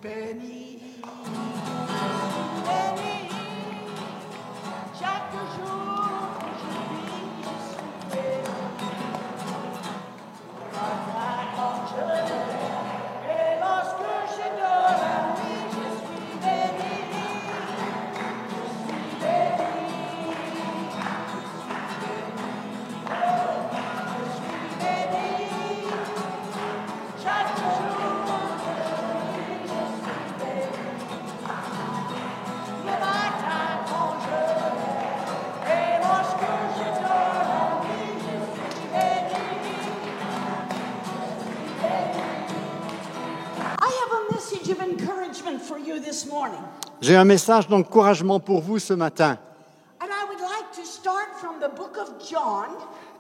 béni, béni. Chaque jour que je vis, je suis béni. Quand je lève et lorsque je dors la nuit, je suis béni. Je suis béni. Je suis béni. Chaque jour que je vis, je suis béni. Le matin quand je lève et lorsque je dors la nuit, je suis béni. I have a message of encouragement for you this morning. J'ai un message d'encouragement pour vous ce matin. And I would like to start from the book of John,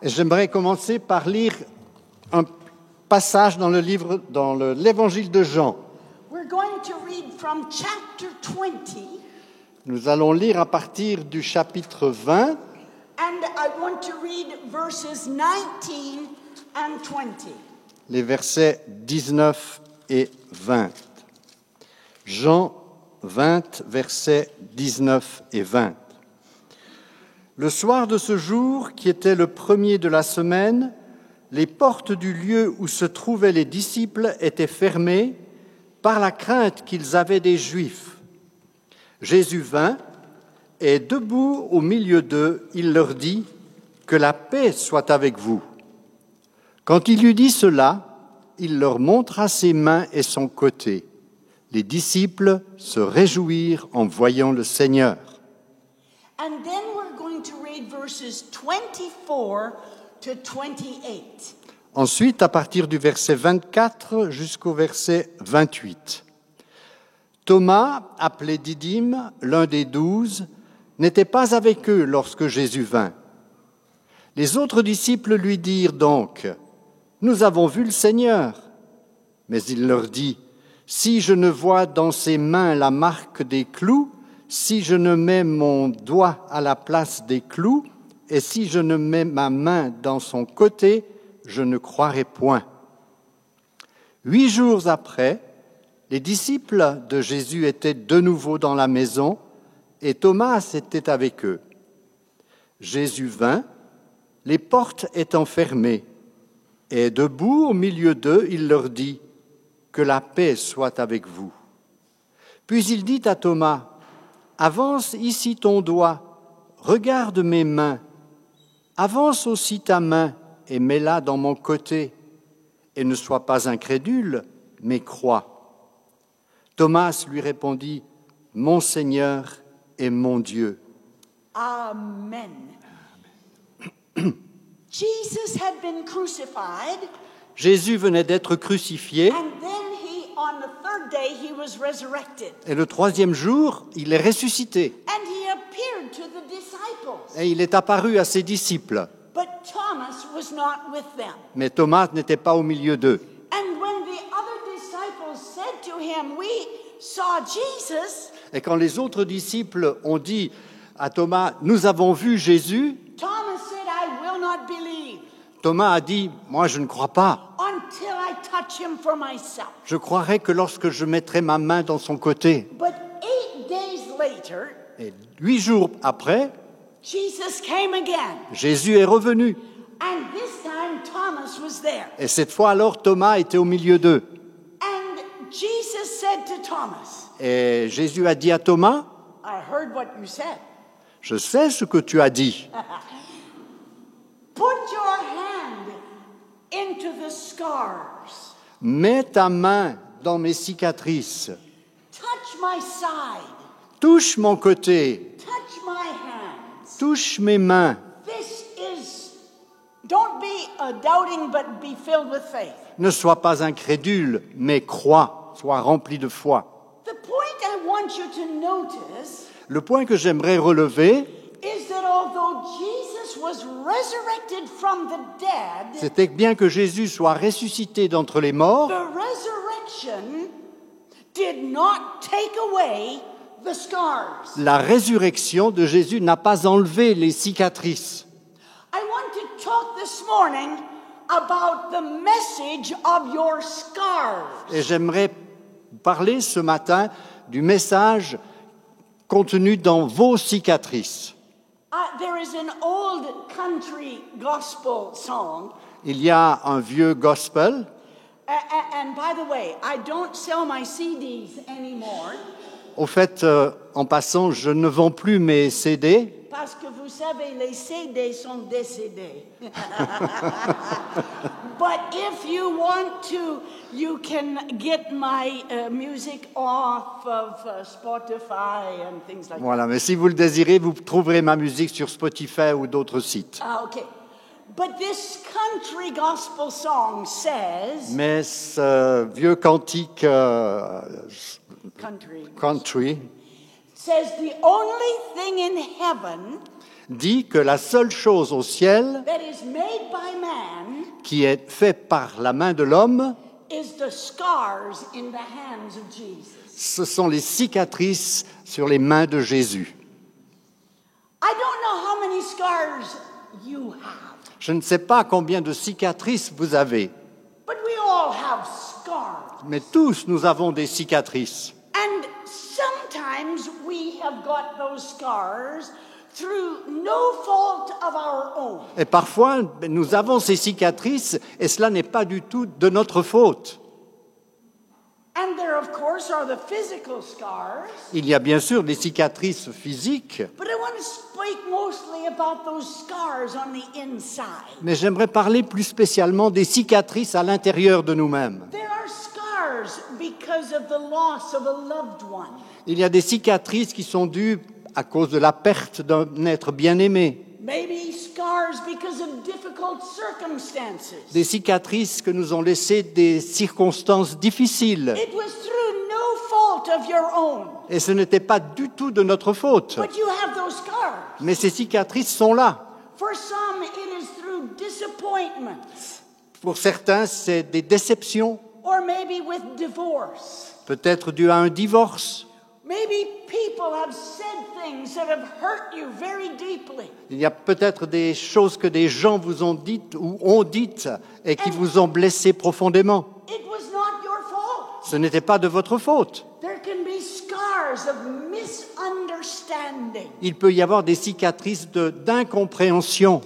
Et j'aimerais commencer par lire un passage dans l'évangile de Jean. we're going to read from chapter 20, Nous allons lire à partir du chapitre 20 and I want to read verses 19 and 20. les versets 19 et 20. Jean 20, versets 19 et 20. Le soir de ce jour, qui était le premier de la semaine, les portes du lieu où se trouvaient les disciples étaient fermées par la crainte qu'ils avaient des Juifs. Jésus vint et, debout au milieu d'eux, il leur dit « Que la paix soit avec vous ». Quand il eut dit cela, il leur montra ses mains et son côté. Les disciples se réjouirent en voyant le Seigneur. And then we're going to read verses 24 to 28. Ensuite, à partir du verset 24 jusqu'au verset 28. Thomas, appelé Didyme, l'un des 12, n'était pas avec eux lorsque Jésus vint. Les autres disciples lui dirent donc « Nous avons vu le Seigneur ». Mais il leur dit « Si je ne vois dans ses mains la marque des clous, si je ne mets mon doigt à la place des clous, et si je ne mets ma main dans son côté, je ne croirai point. » 8 jours après, les disciples de Jésus étaient de nouveau dans la maison, et Thomas était avec eux. Jésus vint, les portes étant fermées, et debout au milieu d'eux, il leur dit « Que la paix soit avec vous. » Puis il dit à Thomas « Avance ici ton doigt, regarde mes mains, avance aussi ta main et mets-la dans mon côté, et ne sois pas incrédule, mais crois. » Thomas lui répondit « Mon Seigneur et mon Dieu. » Amen. Jesus had been crucified, Jésus venait d'être crucifié, and then on the third day, he was resurrected. et le troisième jour, il est ressuscité. And he appeared to the disciples. Et il est apparu à ses disciples. But Thomas was not with them. Mais Thomas n'était pas au milieu d'eux. And when the other disciples said to him, "We saw Jesus," Et quand les autres disciples ont dit à Thomas, « Nous avons vu Jésus », Thomas said, "I will not believe Thomas a dit, « Moi, je ne crois pas. until I touch him for myself." Je croirai que lorsque je mettrai ma main dans son côté. But 8 days later, » Et 8 jours après, Jesus came again. Jésus est revenu. And this time Thomas was there. Et cette fois alors, Thomas était au milieu d'eux. And Jesus said to Thomas, Et Jésus a dit à Thomas, "I heard what you said. « Je sais ce que tu as dit. Put your hand into the scars. Mets ta main dans mes cicatrices. Touch my side. Touche mon côté. Touch my hands. Touche mes mains. This is, don't be doubting, but be filled with faith." Ne sois pas incrédule, mais crois. Sois rempli de foi. The point I want you to notice Le point que j'aimerais relever, is that although Jesus was resurrected from the dead, c'était que bien que Jésus soit ressuscité d'entre les morts, the resurrection did not take away the scars. la résurrection de Jésus n'a pas enlevé les cicatrices. I want to talk this morning about the message of your scars. Et j'aimerais parler ce matin du message contenu dans vos cicatrices. There is an old country gospel song. Il y a un vieux gospel. And by the way, I don't sell my CDs anymore. Au fait, en passant, je ne vends plus mes CD. Parce que vous savez, les CD sont décédés. But if you want to, you can get my music off of Spotify and things like Voilà, mais si vous le désirez, vous trouverez ma musique sur Spotify ou d'autres sites. that. Okay. But this country gospel song says... Mais ce vieux cantique country says the only thing in heaven dit que la seule chose au ciel that is made by man qui est faite par la main de l'homme, is the scars in the hands of Jesus. ce sont les cicatrices sur les mains de Jésus. I don't know how many scars you have, Je ne sais pas combien de cicatrices vous avez, but we all have scars. mais tous nous avons des cicatrices. And sometimes we have got those scars through no fault of our own. Et parfois, nous avons ces cicatrices et cela n'est pas du tout de notre faute. And there, of course, are the physical scars. Il y a bien sûr des cicatrices physiques, But I want to speak mostly about those scars on the inside. mais j'aimerais parler plus spécialement des cicatrices à l'intérieur de nous-mêmes. There are scars because of the loss of a loved one. Il y a des cicatrices qui sont dues à cause de la perte d'un être bien-aimé, Maybe scars because of difficult circumstances. des cicatrices que nous ont laissées des circonstances difficiles. It was through no fault of your own. Et ce n'était pas du tout de notre faute. But you have those scars. Mais ces cicatrices sont là. For some, it is through disappointments. Pour certains, c'est des déceptions, Or maybe with divorce. peut-être dues à un divorce. Maybe people have said things that have hurt you very deeply. Il y a peut-être des choses que des gens vous ont dites ou ont dites et qui vous ont blessé profondément. It was not your fault. Ce n'était pas de votre faute. There can be scars of misunderstanding. Il peut y avoir des cicatrices d'incompréhension.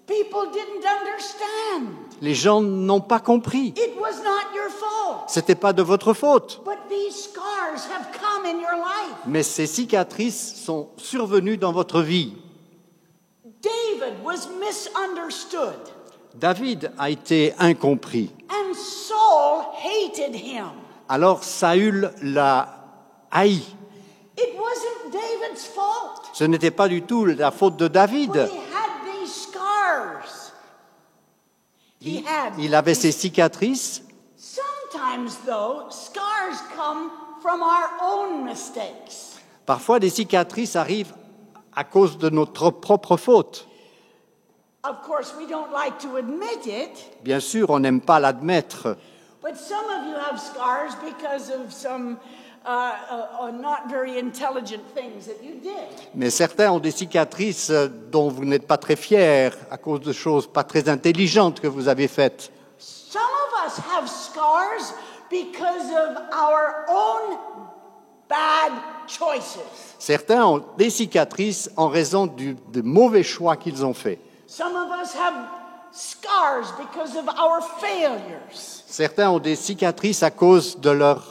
People didn't understand. Les gens n'ont pas compris. It was not your fault. Ce n'était pas de votre faute. But these scars have come in your life. Mais ces cicatrices sont survenues dans votre vie. David was misunderstood. David a été incompris. And Saul hated him. Alors Saül l'a haï. It wasn't David's fault. Ce n'était pas du tout la faute de David. But he had these scars. Il avait ses cicatrices. Sometimes, though, scars come from our own mistakes. Parfois, des cicatrices arrivent à cause de notre propre faute. Of course, we don't like to admit it, Bien sûr, on n'aime pas l'admettre. but some of you have scars because of some not very intelligent things that you did. Mais certains ont des cicatrices dont vous n'êtes pas très fiers à cause de choses pas très intelligentes que vous avez faites. Some of us have scars because of our own bad choices. Certains ont des cicatrices en raison des mauvais choix qu'ils ont faits. Some of us have scars because of our failures. Certains ont des cicatrices à cause de leur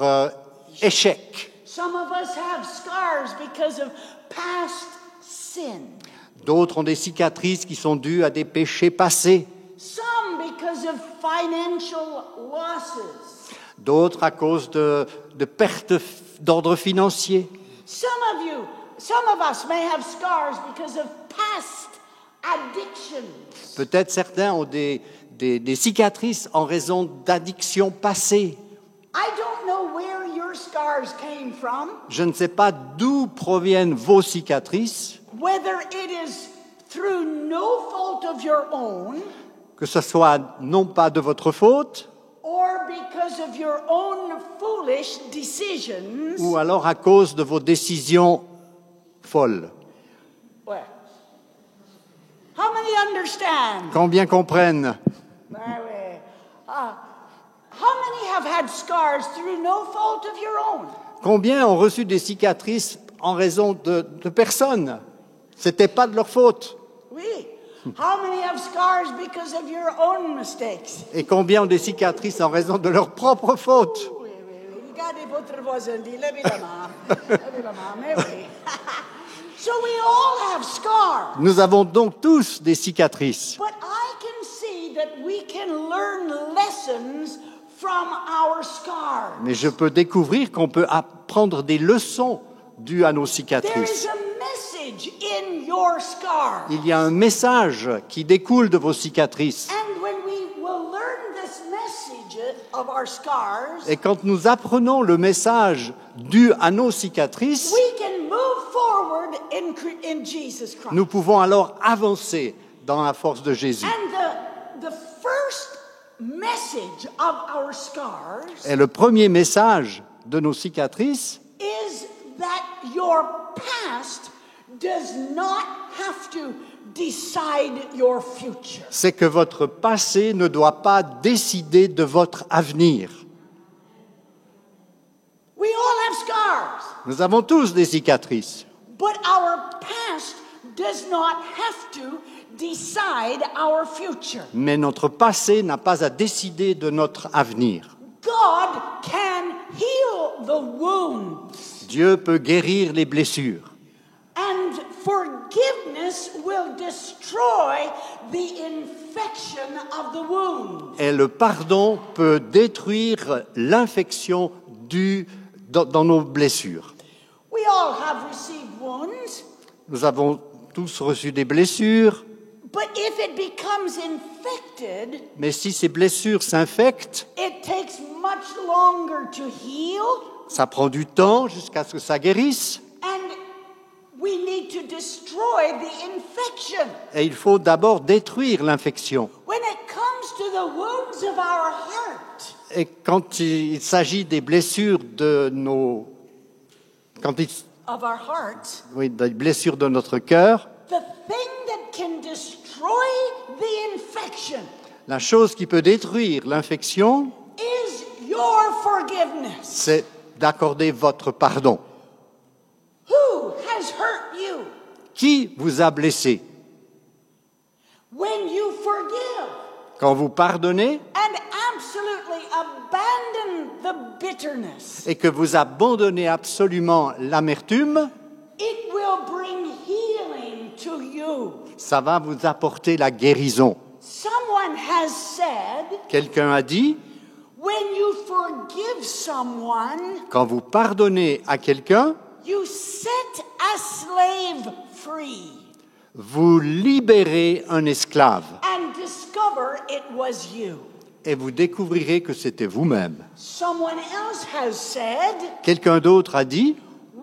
échec. Some of us have scars because of past sin. D'autres ont des cicatrices qui sont dues à des péchés passés. Some because of financial losses. D'autres à cause de pertes d'ordre financier. Some of us may have scars because of past addictions. Peut-être certains ont des cicatrices en raison d'addictions passées. I don't know where your scars came from, Je ne sais pas d'où proviennent vos cicatrices, whether it is through no fault of your own que ce soit non pas de votre faute, or because of your own foolish decisions. ou alors à cause de vos décisions folles. Well, how many understand? Combien comprennent? How many have had scars through no fault of your own? Combien ont reçu des cicatrices en raison de personnes? C'était pas de leur faute. Oui. How many have scars because of your own mistakes? Et combien ont des cicatrices en raison de leur propre faute? Oui, oui, oui. Regardez votre voisin, dit, levez la main. Levez la main, mais oui. So we all have scars. Nous avons donc tous des cicatrices. But I can see that we can learn lessons from our scars. Mais je peux découvrir qu'on peut apprendre des leçons dues à nos There is cicatrices. a message in your scars. Il y a un message qui découle de vos cicatrices. And when we will learn this message of our scars, Et quand nous apprenons le message dû à nos cicatrices, we can move forward in Jesus Christ. nous pouvons alors avancer dans la force de Jésus. And the first message of our scars Et le premier message de nos cicatrices, is that your past does not have to decide your future. c'est que votre passé ne doit pas décider de votre avenir. We all have scars, Nous avons tous des cicatrices, but our past does not have to decide our future. mais notre passé n'a pas à décider de notre avenir. God can heal the wounds, Dieu peut guérir les blessures. and forgiveness will destroy the infection of the wound. Et le pardon peut détruire l'infection due dans nos blessures. We all have received wounds, Nous avons tous reçu des blessures, but if it becomes infected, mais si ces blessures s'infectent, it takes much longer to heal, ça prend du temps jusqu'à ce que ça guérisse. and we need to destroy the infection. Et il faut d'abord détruire l'infection. When it comes to the wounds of our heart, Et quand il s'agit des blessures de nos... of our hearts, Oui, des blessures de notre cœur, the thing that can destroy the infection la chose qui peut détruire l'infection, is your forgiveness. c'est d'accorder votre pardon. Who has hurt you? Qui vous a blessé? When you forgive Quand vous pardonnez and absolutely abandon the bitterness, et que vous abandonnez absolument l'amertume, it will bring healing to you. ça va vous apporter la guérison. Someone has said, Quelqu'un a dit, when you forgive someone, quand vous pardonnez à quelqu'un, you set a slave free vous libérez un esclave and discover it was you. et vous découvrirez que c'était vous-même. Someone else has said, Quelqu'un d'autre a dit,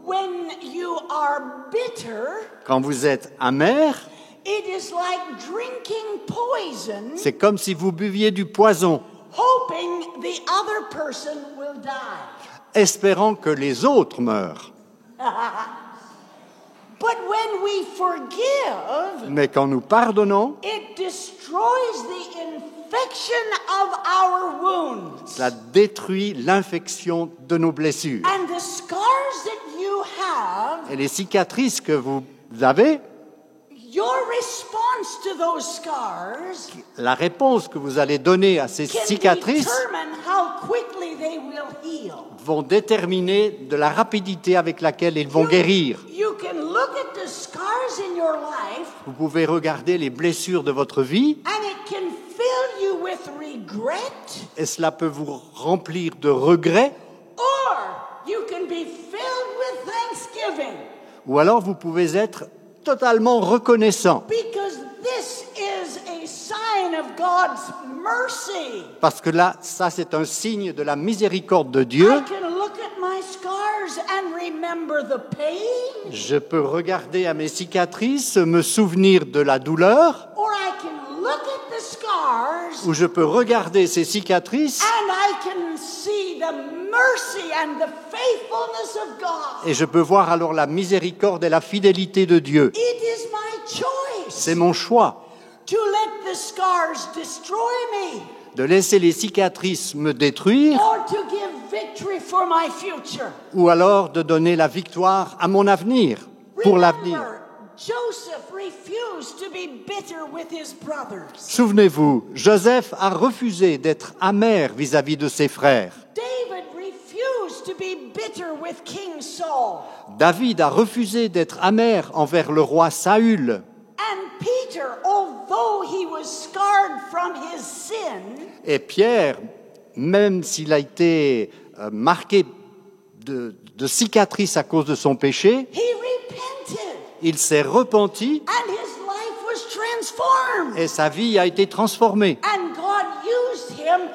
when you are bitter, quand vous êtes amer, it is like drinking poison, c'est comme si vous buviez du poison, hoping the other person will die. espérant que les autres meurent. But when we forgive, Mais quand nous pardonnons, it destroys the infection of our wounds. ça détruit l'infection de nos blessures. And the scars that you have, Et les cicatrices que vous avez, your response to those scars la réponse que vous allez donner à ces can cicatrices determine how quickly they will heal. vont déterminer de la rapidité avec laquelle ils vont guérir. You can look at the scars in your life Vous pouvez regarder les blessures de votre vie and it can fill you with regret, et cela peut vous remplir de regrets, or you can be filled with thanksgiving, ou alors vous pouvez être totalement reconnaissant. because this is a sign of God's mercy. Parce que là, ça c'est un signe de la miséricorde de Dieu. I can look at my scars and remember the pain, Je peux regarder à mes cicatrices, me souvenir de la douleur, or I can look at the scars ou je peux regarder ces cicatrices and I can see the mercy and the faithfulness of God. et je peux voir alors la miséricorde et la fidélité de Dieu. It is my choice C'est mon choix to let the scars destroy me, de laisser les cicatrices me détruire or to give victory for my future. ou alors de donner la victoire à mon avenir, pour l'avenir. Remember, Joseph refused to be bitter with his brothers. Souvenez-vous, Joseph a refusé d'être amer vis-à-vis de ses frères. David refused to be bitter with King Saul. David a refusé d'être amer envers le roi Saül. And Peter, although he was scarred from his sin, Et Pierre, même s'il a été marqué de cicatrices à cause de son péché, he repented il s'est repenti and his life was transformed. et sa vie a été transformée. And God used him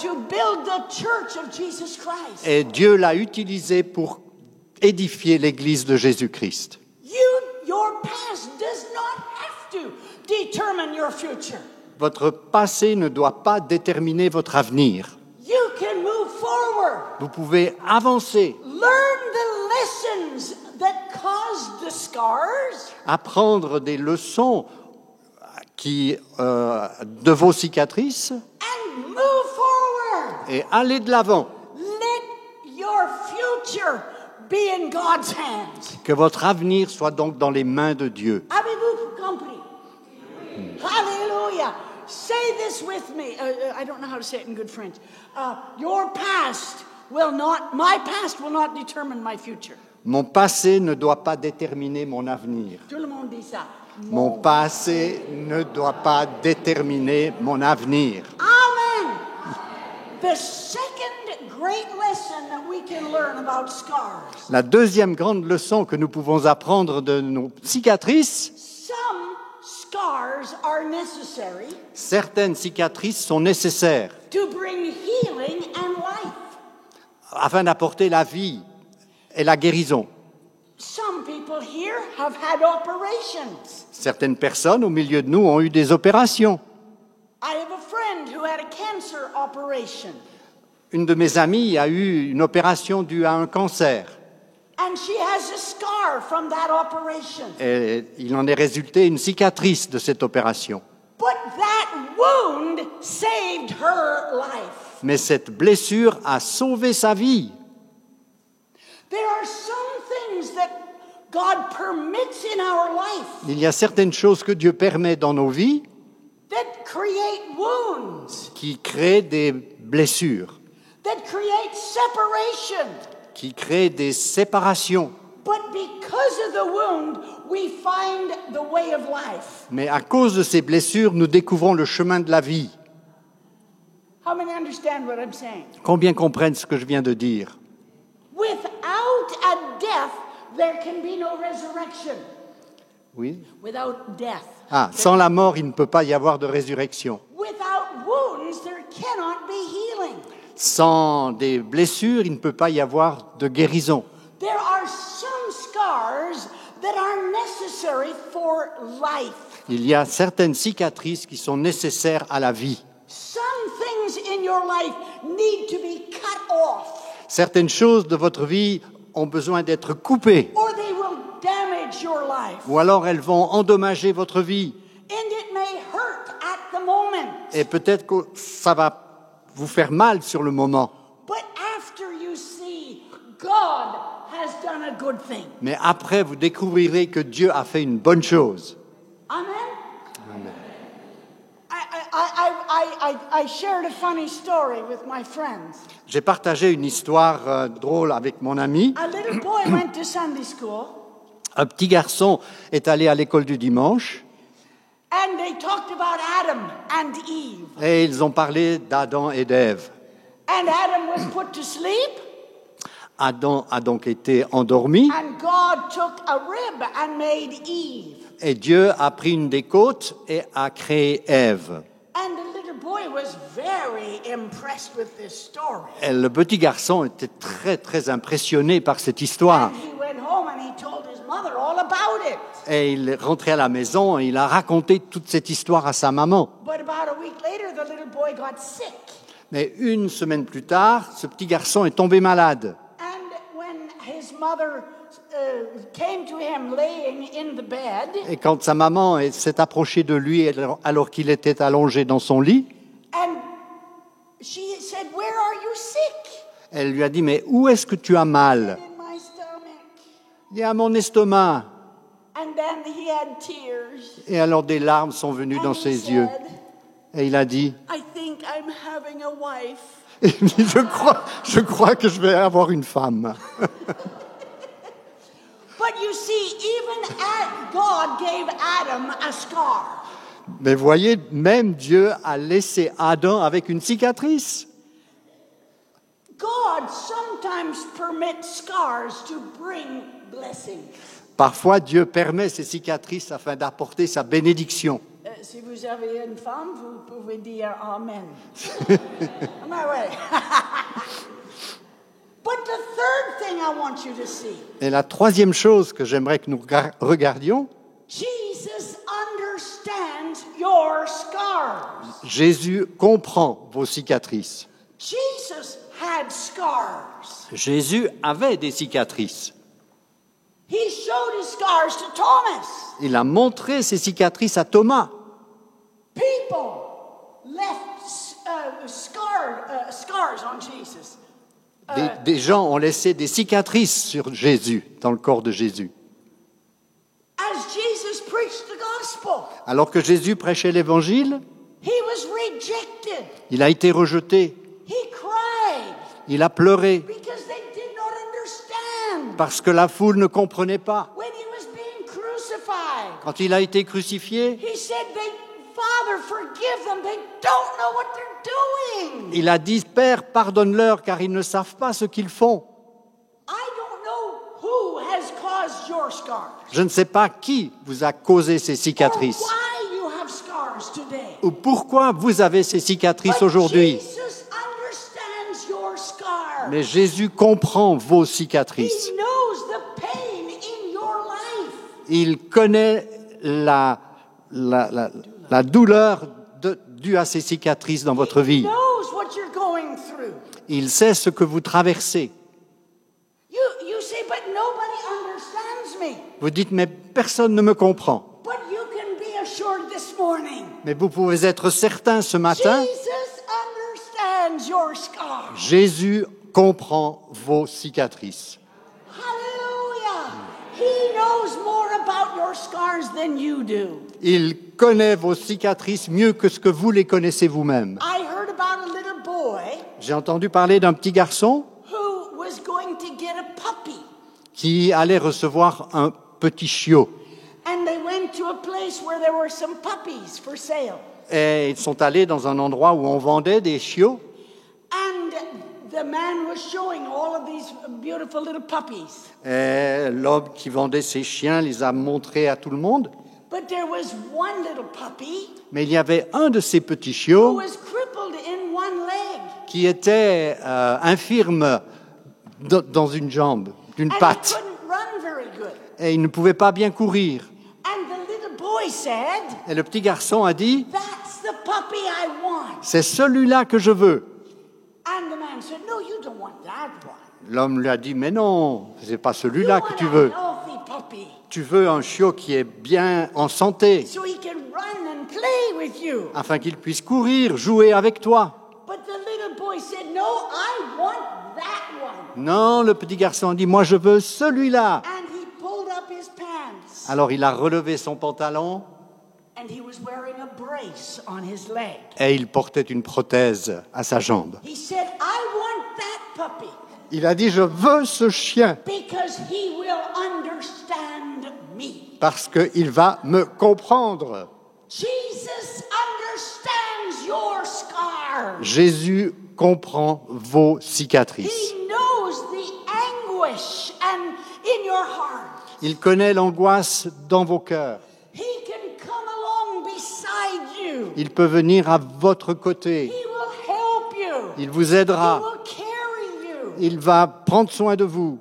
to build the church of Jesus Christ. Et Dieu l'a utilisé pour édifier l'Église de Jésus-Christ. Your past does not have to determine your future. Votre passé ne doit pas déterminer votre avenir. You can move forward. Vous pouvez avancer, Learn the lessons that caused the scars apprendre des leçons de vos cicatrices and move forward. et aller de l'avant. Let your future be in God's hands. Que votre avenir soit donc dans les mains de Dieu. Avez-vous compris? Hallelujah. Say this with me. I don't know how to say it in good French. My past will not determine my future. Mon passé ne doit pas déterminer mon avenir. Tout le monde dit ça. Mon passé ne doit pas déterminer mon avenir. Amen. The second great lesson that we can learn about scars. La deuxième grande leçon que nous pouvons apprendre de nos cicatrices, Some scars are necessary certaines cicatrices sont nécessaires to bring healing and life. afin d'apporter la vie et la guérison. Some people here have had operations. Certaines personnes au milieu de nous ont eu des opérations. I have a friend who had a cancer operation, Une de mes amies a eu une opération due à un cancer. and she has a scar from that operation. Et il en est résulté une cicatrice de cette opération. But that wound saved her life. Mais cette blessure a sauvé sa vie. There are some things that God permits in our life Il y a certaines choses que Dieu permet dans nos vies that create wounds, qui créent des blessures, that create separation. qui créent des séparations. But because of the wound, we find the way of life. Mais à cause de ces blessures, nous découvrons le chemin de la vie. How many understand what I'm saying? Combien comprennent ce que je viens de dire? Without a death, there can be no resurrection. Oui. Without death. Sans la mort, il ne peut pas y avoir de résurrection. Without wounds, there cannot be healing. Sans des blessures, il ne peut pas y avoir de guérison. There are some scars that are necessary for life. Il y a certaines cicatrices qui sont nécessaires à la vie. Some things in your life need to be cut off, Certaines choses de votre vie ont besoin d'être coupées, or they will damage your life. ou alors elles vont endommager votre vie. And it may hurt at the moment. Et peut-être que ça va vous faire mal sur le moment. But after you see God has done a good thing. Mais après, vous découvrirez que Dieu a fait une bonne chose. Amen? I shared a funny story with my friends. J'ai partagé une histoire drôle avec mon ami. A little boy went to Sunday school, Un petit garçon est allé à l'école du dimanche and they talked about Adam and Eve. et ils ont parlé d'Adam et d'Ève. And Adam was put to sleep, Adam a donc été endormi and God took a rib and made Eve. et Dieu a pris une des côtes et a créé Ève. And the little boy was very impressed with this story. Et le petit garçon était très très impressionné par cette histoire. And he went home and he told his mother all about it. Et il est rentré à la maison et il a raconté toute cette histoire à sa maman. But about a week later, the little boy got sick. Mais une semaine plus tard, ce petit garçon est tombé malade. And when his mother came to him laying in the bed, Et quand sa maman s'est approchée de lui alors qu'il était allongé dans son lit, and she said, "Where are you sick?" Elle lui a dit, mais où est-ce que tu as mal? In my stomach. Il dit, à mon estomac. And then he had tears. Et alors des larmes sont venues And dans he ses yeux. said, Et il a dit, "I think I'm having a wife." il dit, je crois que je vais avoir une femme. But you see, even God gave Adam a scar. Mais voyez, même Dieu a laissé Adam avec une cicatrice. God sometimes permits scars to bring blessing. Parfois, Dieu permet ces cicatrices afin d'apporter sa bénédiction. Si vous avez une femme, vous pouvez dire Amen. Am I right? But the third thing I want you to see. Et la troisième chose que j'aimerais que nous regardions, Jesus understands your scars. Jésus comprend vos cicatrices. Jesus had scars. Jésus avait des cicatrices. He showed his scars to Thomas. Il a montré ses cicatrices à Thomas. People left scars on Jesus. Des gens ont laissé des cicatrices sur Jésus, dans le corps de Jésus. As Jesus preached the gospel, Alors que Jésus prêchait l'Évangile, he was rejected. il a été rejeté. He cried Il a pleuré because they did not understand. parce que la foule ne comprenait pas. When he was being crucified, Quand il a été crucifié, he said, "Father, forgive them. They don't know what they're doing." il a dit, Père, pardonne-leur car ils ne savent pas ce qu'ils font. I don't know who has caused your scars. Je ne sais pas qui vous a causé ces Or cicatrices why you have scars today. ou pourquoi vous avez ces cicatrices But aujourd'hui. Jesus understands your scars. Mais Jésus comprend vos cicatrices. He knows the pain in your life. Il connaît la douleur due à ces cicatrices dans votre He vie. knows what you're going through. Il sait ce que vous traversez. You say, "But nobody understands me." Vous dites, mais personne ne me comprend. But you can be assured this morning. Mais vous pouvez être certain ce matin, Jesus understands your scars. Jésus comprend vos cicatrices. Hallelujah. He knows more about your scars than you do. Il connaît vos cicatrices mieux que ce que vous les connaissez vous-même. I heard about a little boy J'ai entendu parler d'un petit garçon who was going to get a puppy. qui allait recevoir un petit chiot. And they went to a place where there were some puppies for sale. Et ils sont allés dans un endroit où on vendait des chiots. And the man was showing all of these beautiful little puppies. Et l'homme qui vendait ces chiens les a montrés à tout le monde. But there was one little puppy Mais il y avait un de ces petits who chiots was crippled in one leg. qui était infirme dans une jambe, d'une And he patte. couldn't run very good. Et il ne pouvait pas bien courir. And the little boy said, Et le petit garçon a dit, "That's the puppy I want." c'est celui-là que je veux. And the man said, "No, you don't want that one. L'homme lui a dit, mais non, c'est pas You celui-là que want tu a veux. healthy puppy Tu veux un chiot qui est bien en santé, so he can run and play with you." afin qu'il puisse courir, jouer avec toi. But the little boy said, "No, I want that one." Non, le petit garçon a dit, moi je veux celui-là. And he pulled up his pants. Alors il a relevé son pantalon And he was wearing a brace on his leg. et il portait une prothèse à sa jambe. He said, "I want that puppy Il a dit, je veux ce chien because he will understand me." parce qu'il va me comprendre. Jesus understands your scars. Jésus comprend vos cicatrices. He knows the anguish and in your heart. Il connaît l'angoisse dans vos cœurs. He can come along beside you. Il peut venir à votre côté. He will help you. Il vous He aidera. will carry you. Il va prendre soin de vous.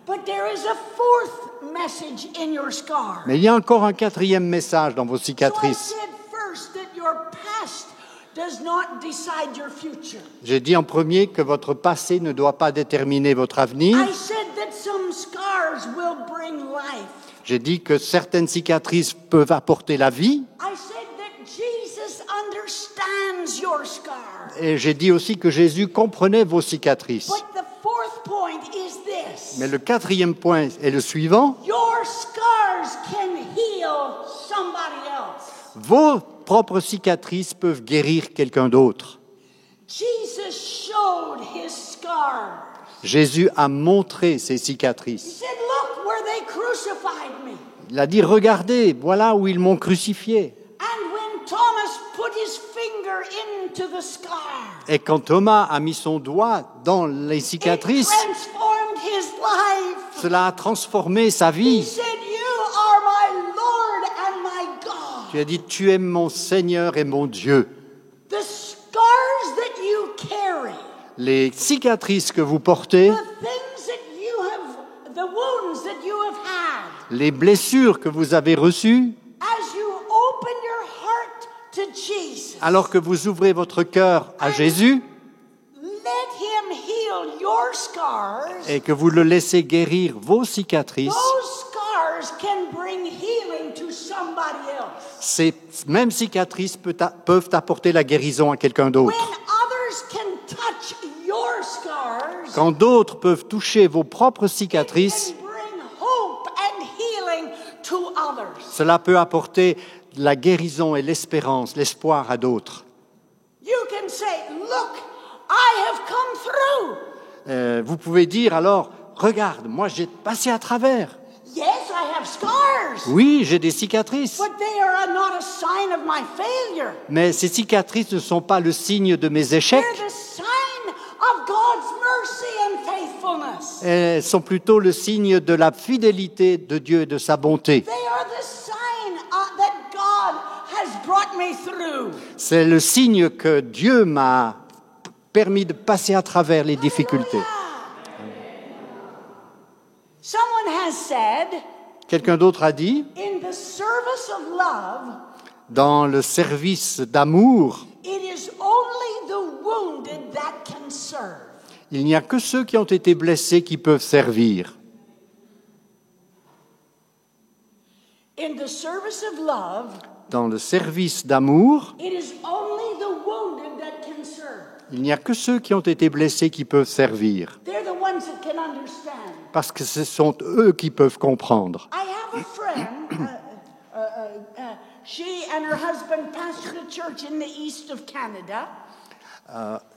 But there is a fourth message in your scar. Mais il y a encore un quatrième message dans vos So I cicatrices. said first that your past does not decide your future. J'ai dit en premier que votre passé ne doit pas déterminer votre avenir. I said that some scars will bring life. J'ai dit que certaines cicatrices peuvent apporter la vie. I said that Jesus understands Et j'ai dit aussi que Jésus comprenait vos cicatrices. But the fourth point is this. Mais le quatrième point est le suivant. Your scars can heal somebody else. Vos propres cicatrices peuvent guérir quelqu'un d'autre. Jesus showed his scars. Jésus a montré ses He cicatrices. said, look where they crucified me. Il a dit, regardez, voilà où ils m'ont crucifié. And when Thomas put his finger into the scar, Et quand Thomas a mis son doigt dans les it cicatrices, transformed his life. cela a transformé sa He vie. said, you are my Lord and my God. Tu as dit, tu es mon Seigneur et mon Dieu. The scars that you carry, Les cicatrices que vous portez, the things that you have, the wounds that you have had, les blessures que vous avez reçues, as you open your heart to Jesus, alors que vous ouvrez votre cœur à Jésus let him heal your scars. et que vous le laissez guérir vos cicatrices, Those scars can bring healing to somebody else. ces mêmes cicatrices peuvent apporter la guérison à quelqu'un When d'autre. others can touch your scars, Quand d'autres peuvent toucher vos propres cicatrices, can bring hope and healing to others. cela peut apporter la guérison et l'espérance, l'espoir à d'autres. You can say, look, I have come through. Vous pouvez dire alors, regarde, moi j'ai passé à travers. Yes, I have scars, Oui, j'ai des cicatrices, but they are not a sign of my failure. mais ces cicatrices ne sont pas le signe de mes échecs, They're the sign of God's mercy and faithfulness. elles sont plutôt le signe de la fidélité de Dieu et de sa bonté. They are the sign that God has brought me through. C'est le signe que Dieu m'a permis de passer à travers les difficultés. Someone has said, Quelqu'un d'autre a dit, in the service of love, dans le service d'amour, it is only the wounded that can serve. il n'y a que ceux qui ont été blessés qui peuvent servir. In the service of love, Dans le service d'amour, it is only the wounded that can serve. il n'y a que ceux qui ont été blessés qui peuvent servir, They're the ones that can understand. parce que ce sont eux qui peuvent comprendre. I have a friend, she and her husband pastor a church in the east of Canada.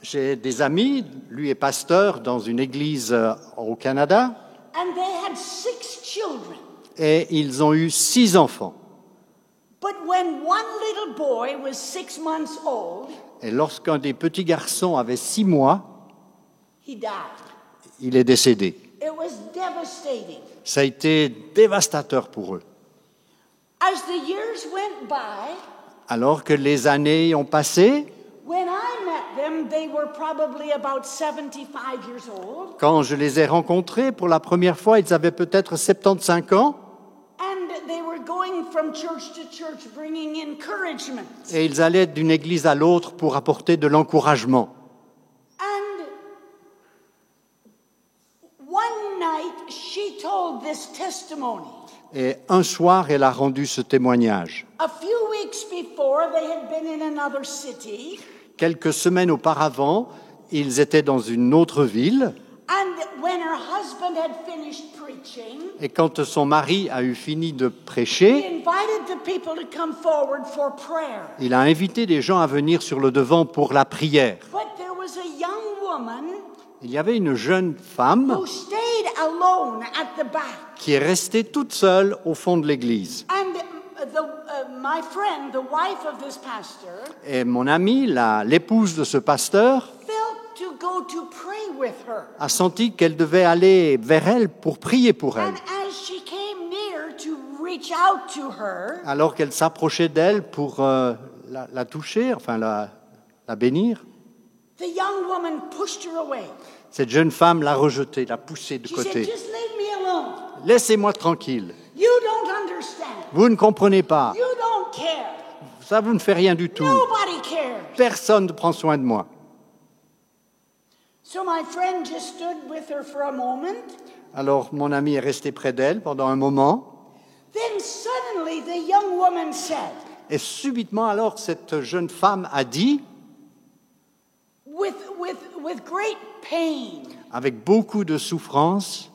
J'ai des amis, lui est pasteur dans une église au Canada, And they had 6 children. et ils ont eu 6 enfants. But when one little boy was 6 months old, Et lorsqu'un des petits garçons avait 6 mois, he died. il est décédé. It was devastating. Ça a été dévastateur pour eux. As the years went by, Alors que les années ont passé, when I met them, they were probably about 75 years old. quand je les ai rencontrés pour la première fois, ils avaient peut-être 75 ans, And they were going from church to church, bringing encouragement. et ils allaient d'une église à l'autre pour apporter de l'encouragement. And one night, she told this testimony. Et un soir, elle a rendu ce témoignage. A few weeks before, they had been in another city. Quelques semaines auparavant, ils étaient dans une autre ville, And when her husband had finished preaching, et quand son mari a eu fini de he prêcher, invited the people to come forward for prayer. il a invité des gens à venir sur le devant pour la prière. But there was a young woman Il y avait une jeune femme who stayed alone at the back. qui est restée toute seule au fond de l'église. And my friend, the wife of this pastor, Et mon amie, l'épouse de ce pasteur, felt to go to pray with her. a senti qu'elle devait aller vers elle pour prier pour elle. And as she came near to reach out to her, Alors qu'elle s'approchait d'elle pour la toucher, enfin la bénir, the young woman pushed her away. cette jeune femme l'a rejetée, l'a poussée de She said, côté. just leave me alone. Laissez-moi tranquille. You don't understand. Vous ne comprenez pas. You don't care. Ça vous ne fait rien du tout. Nobody cares. Personne ne prend soin de moi. So my friend just stood with her for a moment. Alors mon ami est resté près d'elle pendant un moment. Then suddenly the young woman said, Et subitement alors cette jeune femme a dit, with great pain. avec beaucoup de souffrance.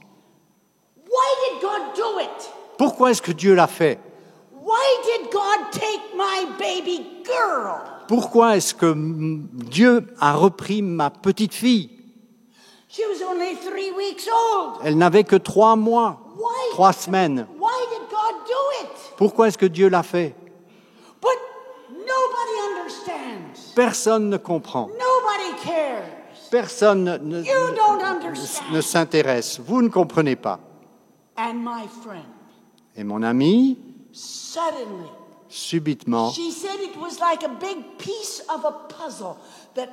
Why did God do it? Pourquoi est-ce que Dieu l'a fait? Why did God take my baby girl? Pourquoi est-ce que Dieu a repris ma petite fille? She was only 3 weeks old. Elle n'avait que 3 mois, Why? 3 semaines. Why did God do it? Pourquoi est-ce que Dieu l'a fait? But nobody understands. Personne ne comprend. Nobody cares. Personne You don't understand. ne s'intéresse. Vous ne comprenez pas. And my friend, Et mon ami, suddenly, subitement, she said it was like a big piece of a puzzle that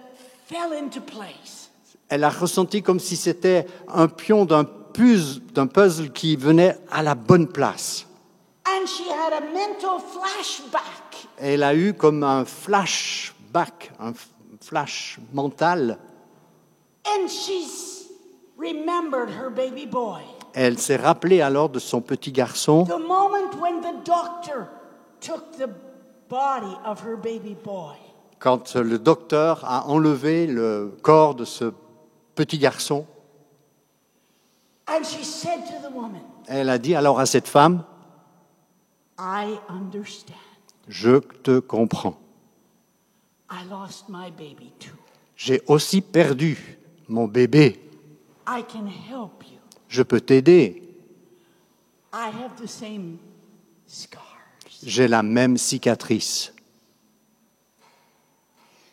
fell into place. elle a ressenti comme si c'était un pion d'un puzzle qui venait à la bonne place. And she had a mental flashback. Et elle a eu comme un flashback, un flash mental. And she's remembered her baby boy. Elle s'est rappelée alors de son petit garçon, The moment when the doctor took the body of her baby boy. quand le docteur a enlevé le corps de ce petit garçon. And she said to the woman, Elle a dit alors à cette femme, I understand. je te comprends. I lost my baby too. J'ai aussi perdu mon bébé. I can help you. Je peux t'aider. I have the same scars. J'ai la même cicatrice.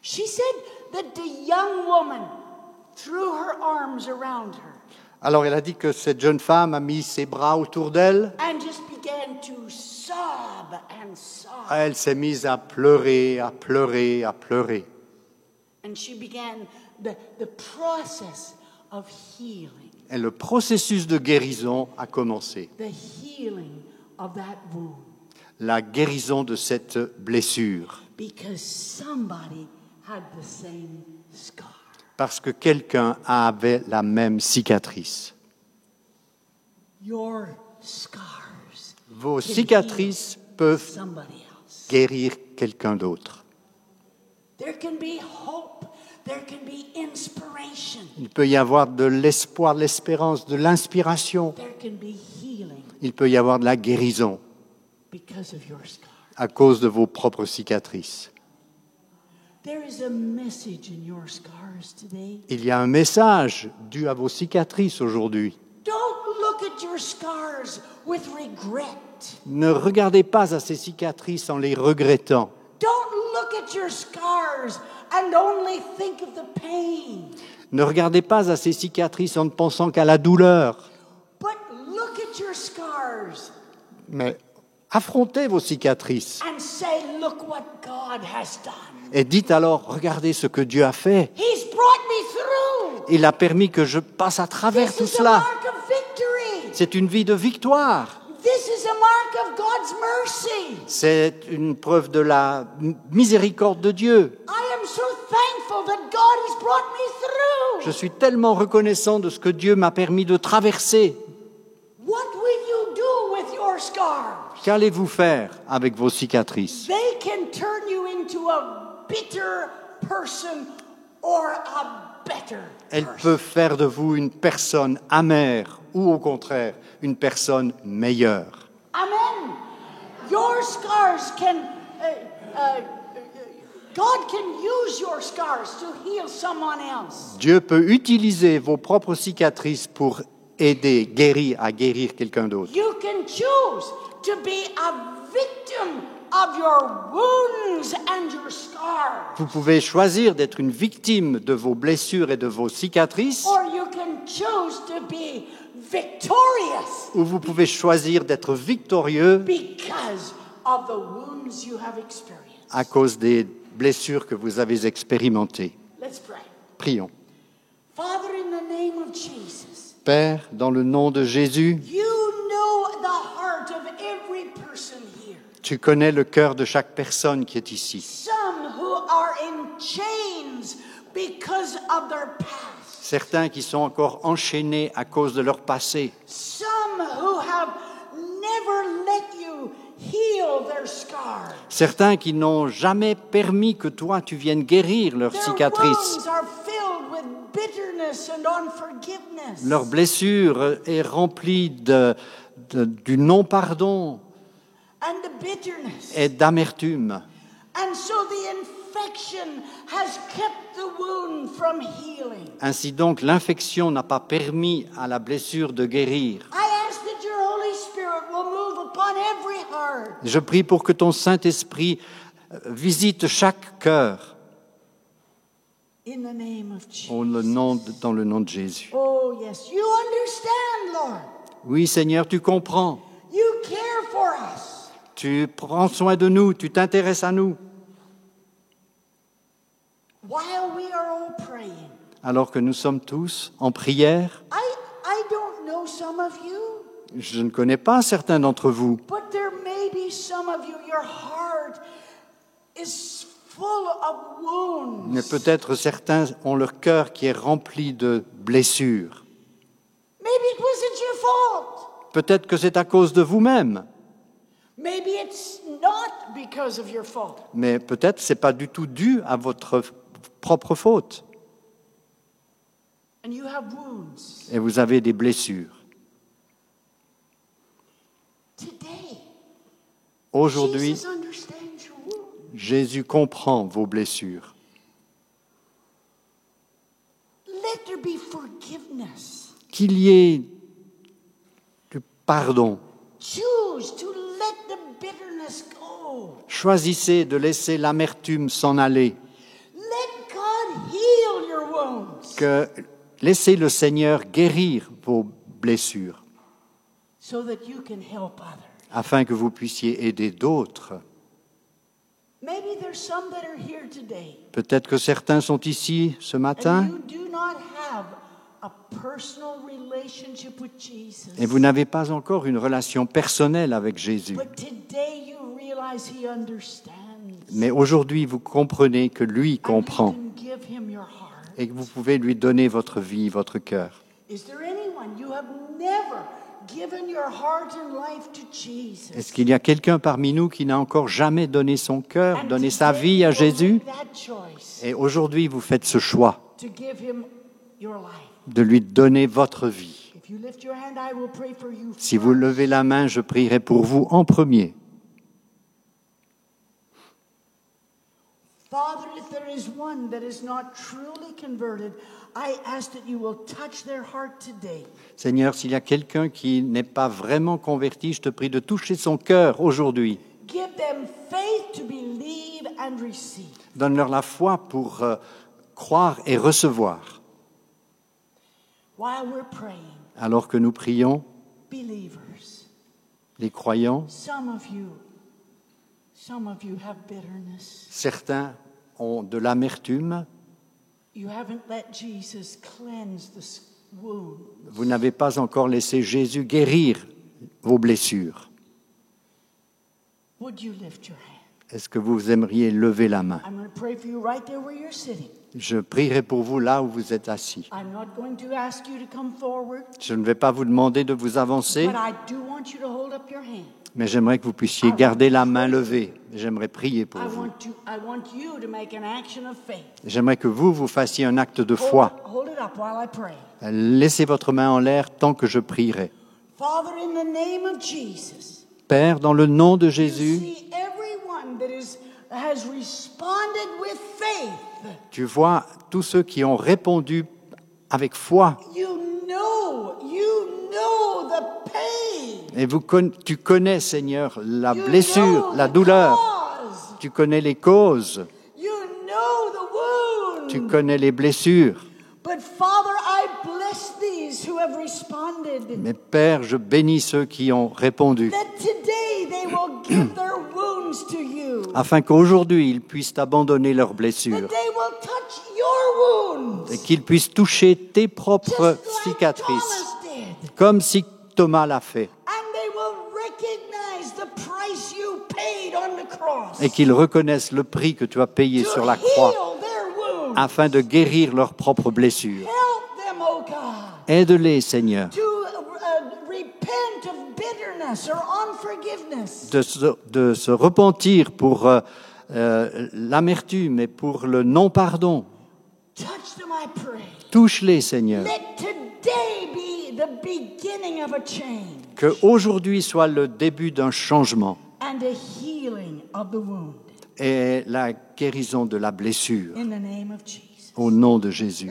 She said that the young woman threw her arms around her Alors elle a dit que cette jeune femme a mis ses bras autour d'elle. and just began to sob and sob. Elle s'est mise à pleurer, à pleurer, à pleurer. And she began the process of healing, Et le processus de guérison a commencé. the healing of that wound, La guérison de cette blessure. because somebody had the same scar. Parce que quelqu'un avait la même cicatrice. Your scars Vos can cicatrices heal peuvent somebody else. guérir quelqu'un d'autre. There can be hope. There can be inspiration. Il peut y avoir de l'espoir, de l'espérance, de l'inspiration. There can be healing Il peut y avoir de la guérison because of your scar. à cause de vos propres cicatrices. There is a message in your scars today. Il y a un message dû à vos cicatrices aujourd'hui. Don't look at your scars with regret. Ne regardez pas à ces cicatrices en les regrettant. Don't look at your scars and only think of the pain. Ne regardez pas à ces cicatrices en ne pensant qu'à la douleur. But look at your scars Mais affrontez vos cicatrices and say, look what God has done. et dites alors, regardez ce que Dieu a fait. He's brought me through. Il a permis que je passe à travers This tout is a cela. mark of victory. C'est une vie de victoire. This is a mark of God's mercy. C'est une preuve de la miséricorde de Dieu. I am so thankful that God has brought me through. Je suis tellement reconnaissant de ce que Dieu m'a permis de traverser. What will you do with your scars? Qu'allez-vous faire avec vos cicatrices? They can turn you into a bitter person or a better Elles person. peuvent faire de vous une personne amère ou au contraire une personne meilleure. Amen. Your scars can, God can use your scars to heal someone else. Dieu peut utiliser vos propres cicatrices pour aider, à guérir quelqu'un d'autre. You can choose to be a victim of your wounds and your scars. Vous pouvez choisir d'être une victime de vos blessures et de vos cicatrices, Or you can choose to be victorious ou vous pouvez choisir d'être victorieux because of the wounds you have experienced. à cause des blessures que vous avez expérimentées. Let's pray. Prions. Father, in the name of Jesus, Père, dans le nom de Jésus, you know the heart of every person here. tu connais le cœur de chaque personne qui est ici. Some who are in chains because of their past. Certains qui sont encore enchaînés à cause de leur passé. Some who have never let you heal their scars. Certains qui n'ont jamais permis que toi, tu viennes guérir leurs Their cicatrices. wounds are filled with bitterness and unforgiveness. Leur blessure est remplie du non-pardon And the bitterness. et d'amertume. And so the infection has kept the wound from healing. Ainsi donc, l'infection n'a pas permis à la blessure de guérir. I ask that your Holy Spirit will move upon every heart. Je prie pour que ton Saint-Esprit visite chaque cœur In the name of Jesus. dans le nom de Jésus. Oh, yes. You understand, Lord. Oui, Seigneur, tu comprends. You care for us. Tu prends soin de nous, tu t'intéresses à nous. While we are all praying, Alors que nous sommes tous en prière, I don't know some of you, je ne connais pas certains d'entre vous, but there may be some of you, your heart is full of wounds. mais peut-être certains ont leur cœur qui est rempli de blessures. Maybe it wasn't your fault. Peut-être que c'est à cause de vous-même, Maybe it's not because of your fault. mais peut-être ce n'est pas du tout dû à votre propre faute. And you have wounds. Et vous avez des blessures. Today, Aujourd'hui, Jesus understands your wounds. Jésus comprend vos blessures. Let there be forgiveness. Qu'il y ait du pardon. Choose to let the bitterness go. Choisissez de laisser l'amertume s'en aller. Let God heal your wounds Laissez le Seigneur guérir vos blessures so that you can help others. afin que vous puissiez aider d'autres. Maybe there's some that are here today Peut-être que certains sont ici ce matin and you do not have a personal relationship with Jesus. et vous n'avez pas encore une relation personnelle avec Jésus. But today you realize He understands. Mais aujourd'hui, vous comprenez que lui And comprend you can give Him your heart. et que vous pouvez lui donner votre vie, votre cœur. Is there anyone you have never given your heart and life to Jesus? Est-ce qu'il y a quelqu'un parmi nous qui n'a encore jamais donné son cœur, And donné sa today vie à you will Jésus? make that choice Et aujourd'hui, vous faites ce choix to give Him your life. de lui donner votre vie. If you lift your hand, I will pray for you. Si vous levez la main, je prierai pour vous en premier. Father, if there is one that is not truly converted, I ask that you will touch their heart today. Seigneur, s'il y a quelqu'un qui n'est pas vraiment converti, je te prie de toucher son cœur aujourd'hui. Give them faith to believe and receive. Donne-leur la foi pour croire et recevoir. While we're praying, Alors que nous prions, believers, les croyants, some of you have bitterness. certains ont de l'amertume. You haven't let Jesus cleanse the wound. Vous n'avez pas encore laissé Jésus guérir vos blessures. Would you lift your hand? Est-ce que vous aimeriez lever la main? I'm going to pray for you right there where you're sitting. Je prierai pour vous là où vous êtes assis. I'm not going to ask you to come forward, Je ne vais pas vous demander de vous avancer, but I do want you to hold up your hand. mais j'aimerais que vous puissiez garder la main levée. J'aimerais prier pour I vous. want you to make an action of faith. J'aimerais que vous fassiez un acte de foi. Hold it up while I pray. Laissez votre main en l'air tant que je prierai. Father, in the name of Jesus, Père, dans le nom de you Jésus, see everyone that has responded with faith. tu vois tous ceux qui ont répondu avec foi. You know the pain. Et tu connais, Seigneur, la You blessure, know la the douleur. cause. Tu connais les causes. You know the wound. Tu connais les blessures. But Father, I bless these who have responded. Mais Père, je bénis ceux qui ont répondu, That today they will give their wounds to you. afin qu'aujourd'hui ils puissent abandonner leurs That blessures they will touch your wounds. et qu'ils puissent toucher tes propres Just like cicatrices, Thomas did. comme si Thomas l'a fait, And they will recognize the price you paid on the cross. et qu'ils reconnaissent le prix que tu as payé To sur la croix, heal their wounds. afin de guérir leurs propres blessures. Help them, oh God, Aide-les, Seigneur, to repent of bitterness or unforgiveness. de se repentir pour l'amertume et pour le non-pardon. Touch them, I pray. Touche-les, Seigneur. Let today be the beginning of a change Que aujourd'hui soit le début d'un changement and a healing of the wound. et la guérison de la blessure. In the name of Jesus. Au nom de Jésus.